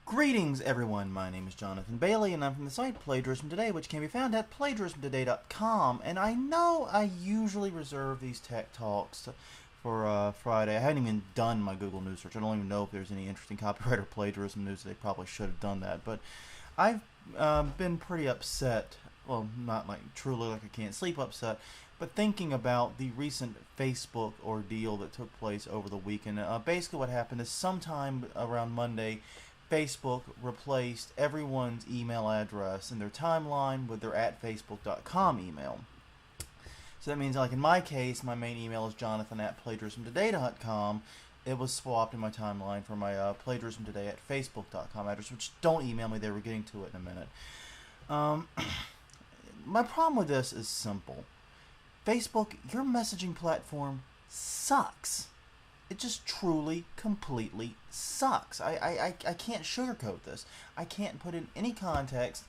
Greetings, everyone. My name is Jonathan Bailey, and I'm from the site Plagiarism Today, which can be found at plagiarismtoday.com. And I know I usually reserve these tech talks for Friday. I haven't even done my Google News search. I don't even know if there's any interesting copyright or plagiarism news. They probably should have done that. But I've been pretty upset. Well, not like truly like I can't sleep upset, but thinking about the recent Facebook ordeal that took place over the weekend. Basically, what happened is sometime around Monday, Facebook replaced everyone's email address in their timeline with their @facebook.com email. So that means, like in my case, my main email is jonathan@plagiarismtoday.com. It was swapped in my timeline for my plagiarismtoday@facebook.com address, which don't email me, they were getting to it in a minute. My problem with this is simple. Facebook, your messaging platform sucks. It just truly, completely sucks. I can't sugarcoat this. I can't put in any context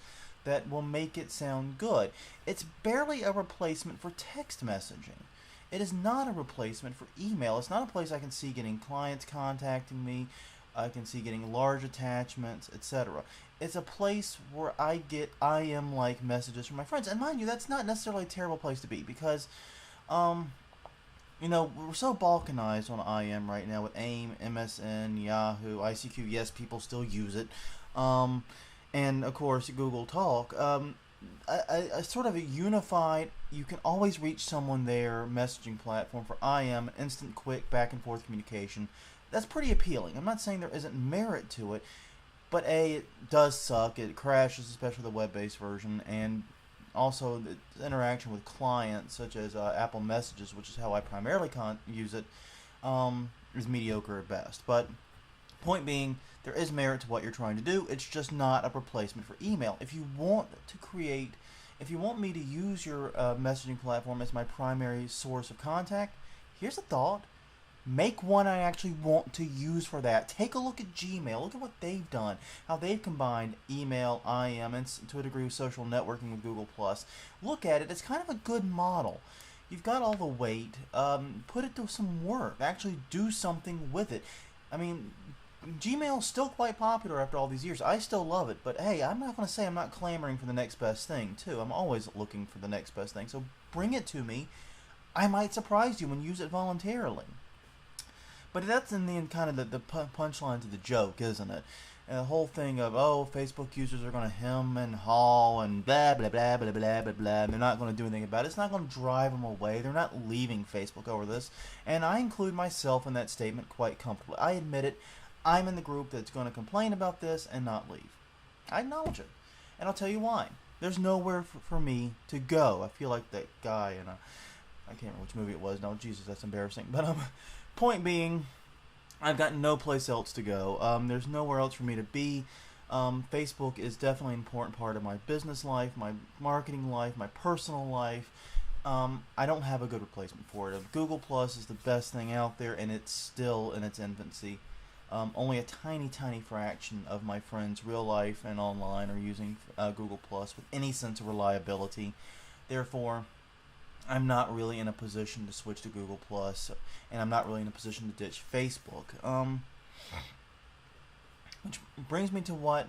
that will make it sound good. It's barely a replacement for text messaging. It is not a replacement for email. It's not a place I can see getting clients contacting me. I can see getting large attachments, etc. It's a place where I get IM-like messages from my friends. And mind you, that's not necessarily a terrible place to be because, we're so balkanized on IM right now with AIM, MSN, Yahoo, ICQ. Yes, people still use it. And, of course, Google Talk. A sort of a unified, you can always reach someone there messaging platform for IM, instant, quick, back-and-forth communication. That's pretty appealing. I'm not saying there isn't merit to it, but A, it does suck. It crashes, especially the web-based version, and also the interaction with clients such as Apple Messages, which is how I primarily use it, is mediocre at best. But point being, there is merit to what you're trying to do. It's just not a replacement for email. If you want me to use your messaging platform as my primary source of contact, here's a thought. Make one I actually want to use for that. Take a look at Gmail. Look at what they've done. How they've combined email, IM, and to a degree social networking with Google+. Look at it. It's kind of a good model. You've got all the weight. Put it to some work. Actually do something with it. I mean, Gmail's still quite popular after all these years. I still love it. But hey, I'm not going to say I'm not clamoring for the next best thing, too. I'm always looking for the next best thing. So bring it to me. I might surprise you and use it voluntarily. But that's in the end kind of the punchline to the joke, isn't it? And the whole thing of, Facebook users are going to hem and haw and blah, blah, blah, blah, blah, blah, blah, and they're not going to do anything about it. It's not going to drive them away. They're not leaving Facebook over this. And I include myself in that statement quite comfortably. I admit it. I'm in the group that's going to complain about this and not leave. I acknowledge it. And I'll tell you why. There's nowhere for me to go. I feel like that guy in I can't remember which movie it was. No, Jesus, that's embarrassing. But point being, I've got no place else to go. There's nowhere else for me to be. Facebook is definitely an important part of my business life, my marketing life, my personal life. I don't have a good replacement for it. Google Plus is the best thing out there, and it's still in its infancy. Only a tiny, tiny fraction of my friends, real life and online, are using Google Plus with any sense of reliability. Therefore, I'm not really in a position to switch to Google Plus, and I'm not really in a position to ditch Facebook. Which brings me to what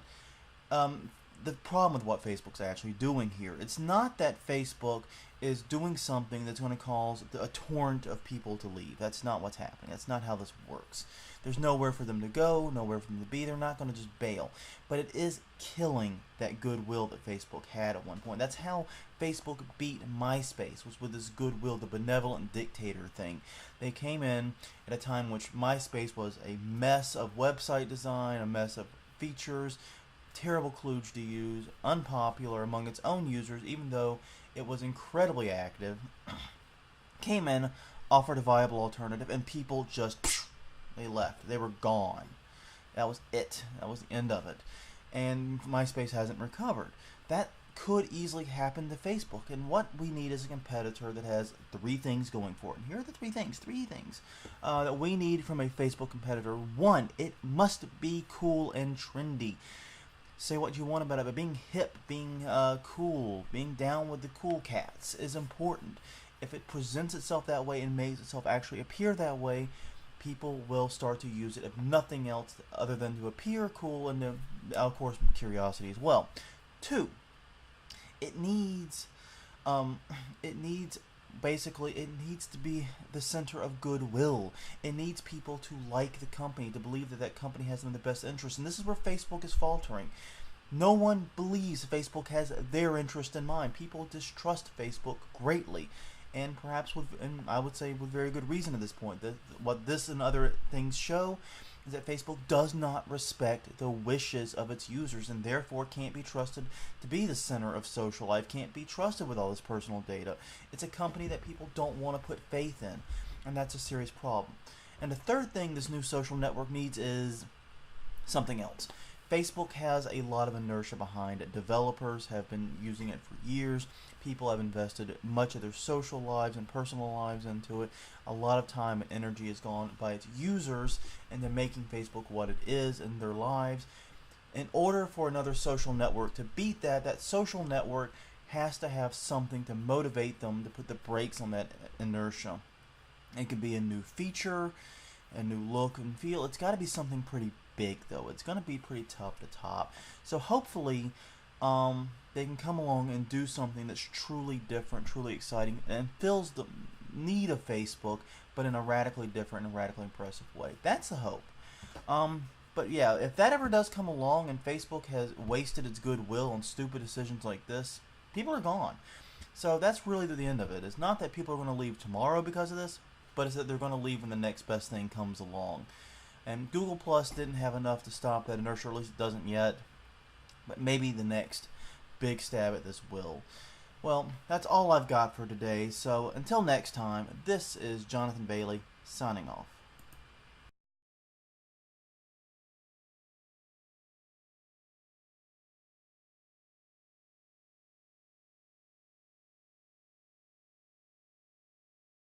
the problem with what Facebook's actually doing here. It's not that Facebook is doing something that's going to cause a torrent of people to leave. That's not what's happening. That's not how this works. There's nowhere for them to go, nowhere for them to be. They're not going to just bail. But it is killing that goodwill that Facebook had at one point. That's how Facebook beat MySpace, was with this goodwill, the benevolent dictator thing. They came in at a time in which MySpace was a mess of website design, a mess of features, terrible kludge to use, unpopular among its own users, even though it was incredibly active. Came in, offered a viable alternative, and people just, they left. They were gone. That was it. That was the end of it. And MySpace hasn't recovered. That could easily happen to Facebook. And what we need is a competitor that has three things going for it. And here are the three things that we need from a Facebook competitor. One, it must be cool and trendy. Say what you want about it, but being hip, being cool, being down with the cool cats is important. If it presents itself that way and makes itself actually appear that way, people will start to use it if nothing else other than to appear cool and to, of course, curiosity as well. Two, it needs um, it needs basically it needs to be the center of goodwill. It needs people to like the company, to believe that that company has them in the best interest, and this is where Facebook is faltering. No one believes Facebook has their interest in mind. People distrust Facebook greatly, and perhaps and I would say with very good reason at this point. What this and other things show is that Facebook does not respect the wishes of its users, and therefore can't be trusted to be the center of social life, can't be trusted with all this personal data. It's a company that people don't want to put faith in, and that's a serious problem. And the third thing this new social network needs is something else. Facebook has a lot of inertia behind it. Developers have been using it for years. People have invested much of their social lives and personal lives into it. A lot of time and energy is gone by its users into making Facebook what it is in their lives. In order for another social network to beat that, that social network has to have something to motivate them to put the brakes on that inertia. It could be a new feature, a new look and feel. It's got to be something pretty big, though. It's going to be pretty tough to top. So hopefully they can come along and do something that's truly different, truly exciting, and fills the need of Facebook, but in a radically different and radically impressive way. That's the hope. But yeah, if that ever does come along and Facebook has wasted its goodwill on stupid decisions like this, people are gone. So that's really the end of it. It's not that people are going to leave tomorrow because of this, but it's that they're going to leave when the next best thing comes along. And Google Plus didn't have enough to stop that inertia, or at least it doesn't yet. But maybe the next big stab at this will. Well, that's all I've got for today. So until next time, this is Jonathan Bailey signing off.